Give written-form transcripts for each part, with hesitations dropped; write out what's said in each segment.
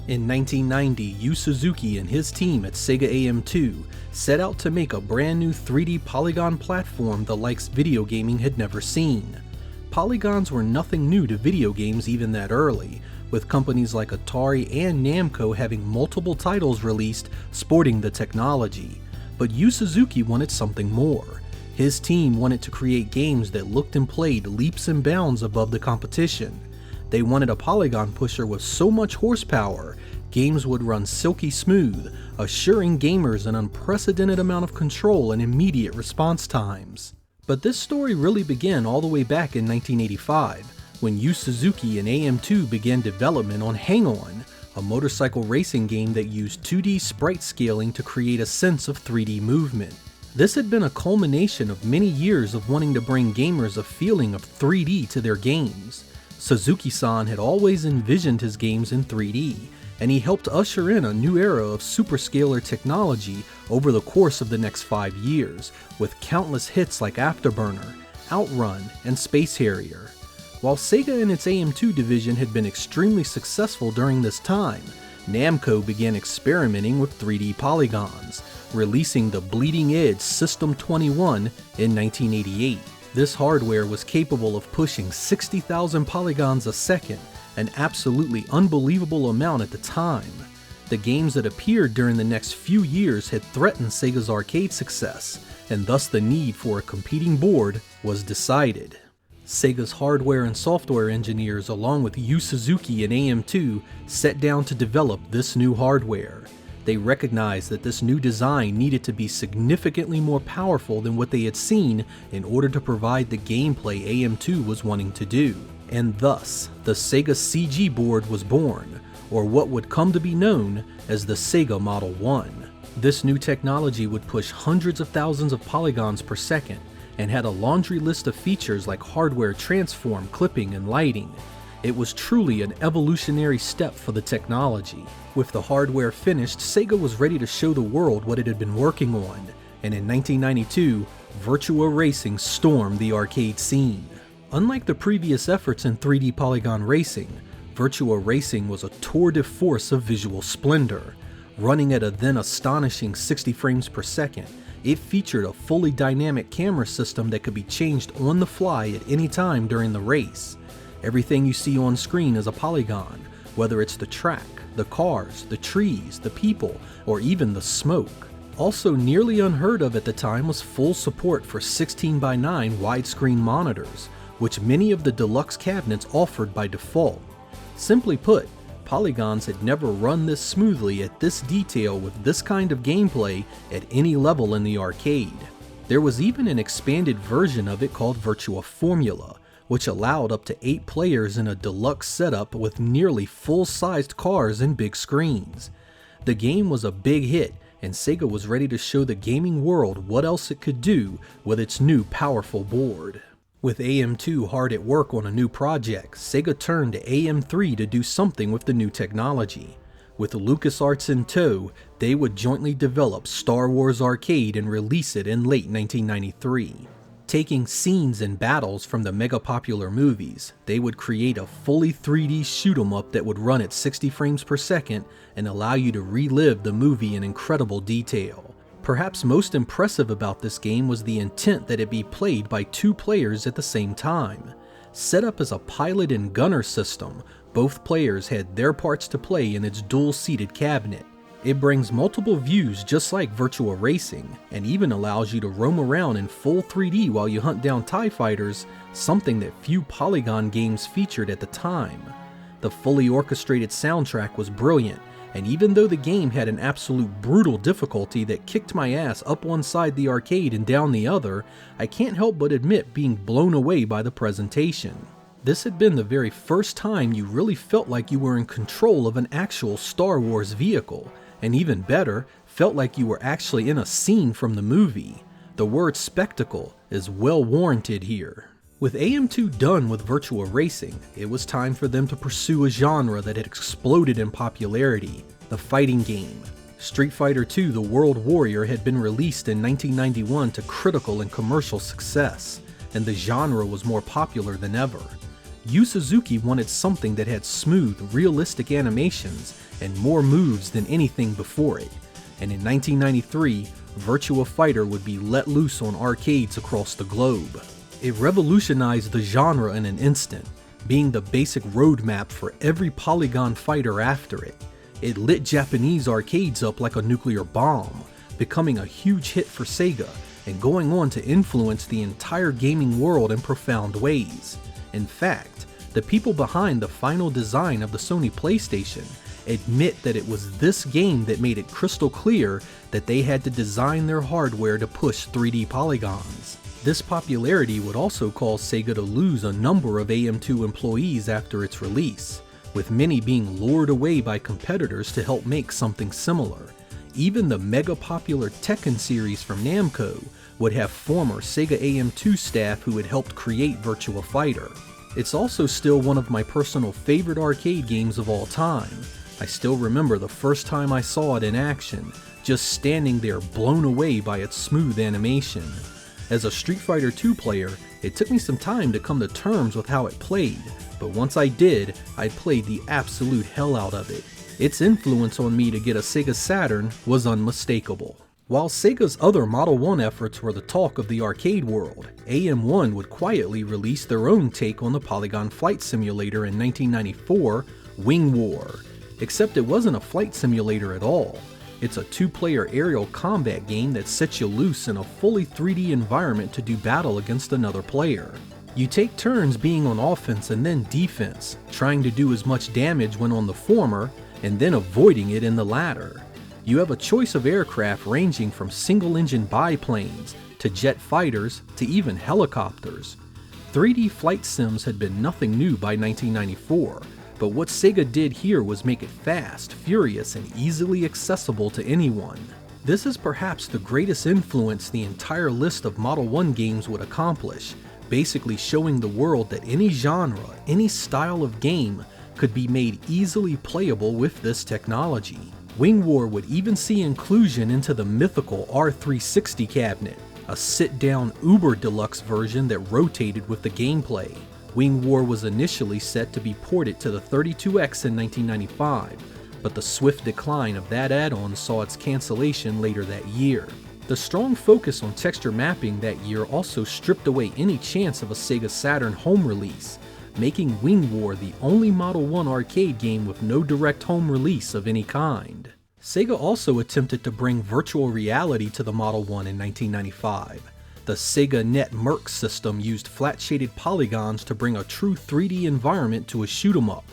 In 1990, Yu Suzuki and his team at Sega AM2 set out to make a brand new 3D polygon platform the likes video gaming had never seen. Polygons were nothing new to video games even that early, with companies like Atari and Namco having multiple titles released sporting the technology. But Yu Suzuki wanted something more. His team wanted to create games that looked and played leaps and bounds above the competition. They wanted a polygon pusher with so much horsepower, games would run silky smooth, assuring gamers an unprecedented amount of control and immediate response times. But this story really began all the way back in 1985, when Yu Suzuki and AM2 began development on Hang On, a motorcycle racing game that used 2D sprite scaling to create a sense of 3D movement. This had been a culmination of many years of wanting to bring gamers a feeling of 3D to their games. Suzuki-san had always envisioned his games in 3D, and he helped usher in a new era of superscalar technology over the course of the next 5 years, with countless hits like Afterburner, Outrun, and Space Harrier. While Sega and its AM2 division had been extremely successful during this time, Namco began experimenting with 3D polygons, releasing the bleeding edge System 21 in 1988. This hardware was capable of pushing 60,000 polygons a second, an absolutely unbelievable amount at the time. The games that appeared during the next few years had threatened Sega's arcade success, and thus the need for a competing board was decided. Sega's hardware and software engineers, along with Yu Suzuki and AM2, sat down to develop this new hardware. They recognized that this new design needed to be significantly more powerful than what they had seen in order to provide the gameplay AM2 was wanting to do. And thus, the Sega CG Board was born, or what would come to be known as the Sega Model 1. This new technology would push hundreds of thousands of polygons per second, and had a laundry list of features like hardware transform, clipping, and lighting. It was truly an evolutionary step for the technology. With the hardware finished, Sega was ready to show the world what it had been working on, and in 1992, Virtua Racing stormed the arcade scene. Unlike the previous efforts in 3D polygon racing, Virtua Racing was a tour de force of visual splendor. Running at a then astonishing 60 frames per second, it featured a fully dynamic camera system that could be changed on the fly at any time during the race. Everything you see on screen is a polygon, whether it's the track, the cars, the trees, the people, or even the smoke. Also nearly unheard of at the time was full support for 16:9 widescreen monitors, which many of the deluxe cabinets offered by default. Simply put, polygons had never run this smoothly at this detail with this kind of gameplay at any level in the arcade. There was even an expanded version of it called Virtua Formula, which allowed up to 8 players in a deluxe setup with nearly full-sized cars and big screens. The game was a big hit, and Sega was ready to show the gaming world what else it could do with its new powerful board. With AM2 hard at work on a new project, Sega turned to AM3 to do something with the new technology. With LucasArts in tow, they would jointly develop Star Wars Arcade and release it in late 1993. Taking scenes and battles from the mega popular movies, they would create a fully 3D shoot 'em up that would run at 60 frames per second and allow you to relive the movie in incredible detail. Perhaps most impressive about this game was the intent that it be played by 2 players at the same time. Set up as a pilot and gunner system, both players had their parts to play in its dual-seated cabinet. It brings multiple views just like Virtua Racing, and even allows you to roam around in full 3D while you hunt down TIE fighters, something that few polygon games featured at the time. The fully orchestrated soundtrack was brilliant, and even though the game had an absolute brutal difficulty that kicked my ass up one side the arcade and down the other, I can't help but admit being blown away by the presentation. This had been the very first time you really felt like you were in control of an actual Star Wars vehicle, and even better, felt like you were actually in a scene from the movie. The word spectacle is well warranted here. With AM2 done with Virtua Racing, it was time for them to pursue a genre that had exploded in popularity, the fighting game. Street Fighter II: The World Warrior had been released in 1991 to critical and commercial success, and the genre was more popular than ever. Yu Suzuki wanted something that had smooth, realistic animations, and more moves than anything before it, and in 1993, Virtua Fighter would be let loose on arcades across the globe. It revolutionized the genre in an instant, being the basic roadmap for every polygon fighter after it. It lit Japanese arcades up like a nuclear bomb, becoming a huge hit for Sega and going on to influence the entire gaming world in profound ways. In fact, the people behind the final design of the Sony PlayStation admit that it was this game that made it crystal clear that they had to design their hardware to push 3D polygons. This popularity would also cause Sega to lose a number of AM2 employees after its release, with many being lured away by competitors to help make something similar. Even the mega popular Tekken series from Namco would have former Sega AM2 staff who had helped create Virtua Fighter. It's also still one of my personal favorite arcade games of all time. I still remember the first time I saw it in action, just standing there blown away by its smooth animation. As a Street Fighter II player, it took me some time to come to terms with how it played, but once I did, I played the absolute hell out of it. Its influence on me to get a Sega Saturn was unmistakable. While Sega's other Model 1 efforts were the talk of the arcade world, AM1 would quietly release their own take on the polygon flight simulator in 1994, Wing War. Except it wasn't a flight simulator at all. It's a two-player aerial combat game that sets you loose in a fully 3D environment to do battle against another player. You take turns being on offense and then defense, trying to do as much damage when on the former, and then avoiding it in the latter. You have a choice of aircraft ranging from single-engine biplanes, to jet fighters, to even helicopters. 3D flight sims had been nothing new by 1994, but what Sega did here was make it fast, furious, and easily accessible to anyone. This is perhaps the greatest influence the entire list of Model 1 games would accomplish, basically showing the world that any genre, any style of game, could be made easily playable with this technology. Wing War would even see inclusion into the mythical R360 cabinet, a sit-down uber deluxe version that rotated with the gameplay. Wing War was initially set to be ported to the 32X in 1995, but the swift decline of that add-on saw its cancellation later that year. The strong focus on texture mapping that year also stripped away any chance of a Sega Saturn home release, making Wing War the only Model 1 arcade game with no direct home release of any kind. Sega also attempted to bring virtual reality to the Model 1 in 1995. The Sega Net Merc system used flat-shaded polygons to bring a true 3D environment to a shoot-'em-up.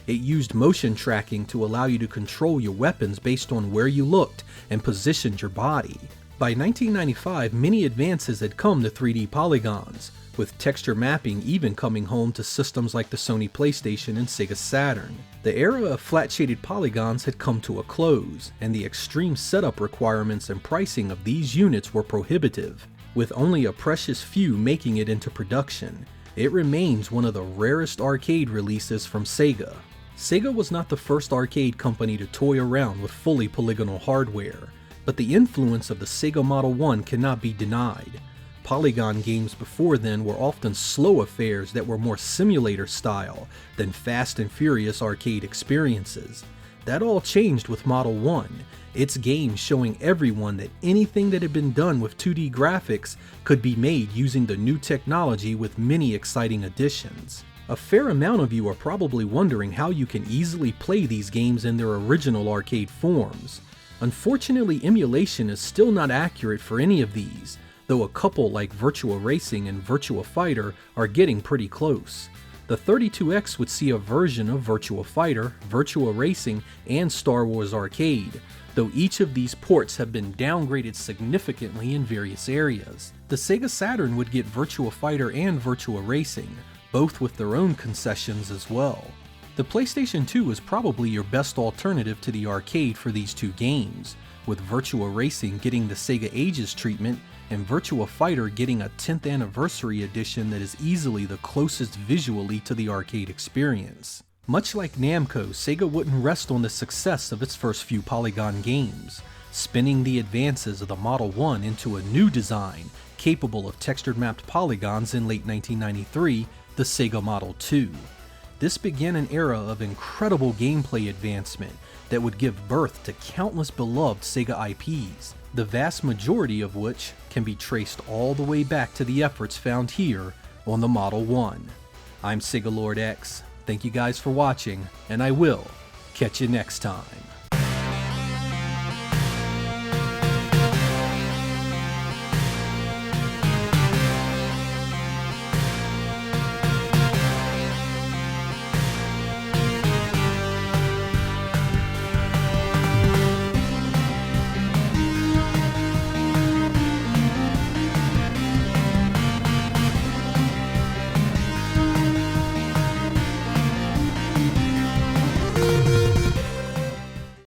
It used motion tracking to allow you to control your weapons based on where you looked and positioned your body. By 1995, many advances had come to 3D polygons, with texture mapping even coming home to systems like the Sony PlayStation and Sega Saturn. The era of flat-shaded polygons had come to a close, and the extreme setup requirements and pricing of these units were prohibitive. With only a precious few making it into production, it remains one of the rarest arcade releases from Sega. Sega was not the first arcade company to toy around with fully polygonal hardware, but the influence of the Sega Model 1 cannot be denied. Polygon games before then were often slow affairs that were more simulator style than fast and furious arcade experiences. That all changed with Model 1, its game showing everyone that anything that had been done with 2D graphics could be made using the new technology with many exciting additions. A fair amount of you are probably wondering how you can easily play these games in their original arcade forms. Unfortunately, emulation is still not accurate for any of these, though a couple like Virtua Racing and Virtua Fighter are getting pretty close. The 32X would see a version of Virtua Fighter, Virtua Racing, and Star Wars Arcade, though each of these ports have been downgraded significantly in various areas. The Sega Saturn would get Virtua Fighter and Virtua Racing, both with their own concessions as well. The PlayStation 2 is probably your best alternative to the arcade for these two games, with Virtua Racing getting the Sega Ages treatment and Virtua Fighter getting a 10th anniversary edition that is easily the closest visually to the arcade experience. Much like Namco, Sega wouldn't rest on the success of its first few polygon games, spinning the advances of the Model 1 into a new design capable of textured mapped polygons in late 1993, the Sega Model 2. This began an era of incredible gameplay advancement that would give birth to countless beloved Sega IPs, the vast majority of which can be traced all the way back to the efforts found here on the Model 1. I'm Sega Lord X, thank you guys for watching, and I will catch you next time.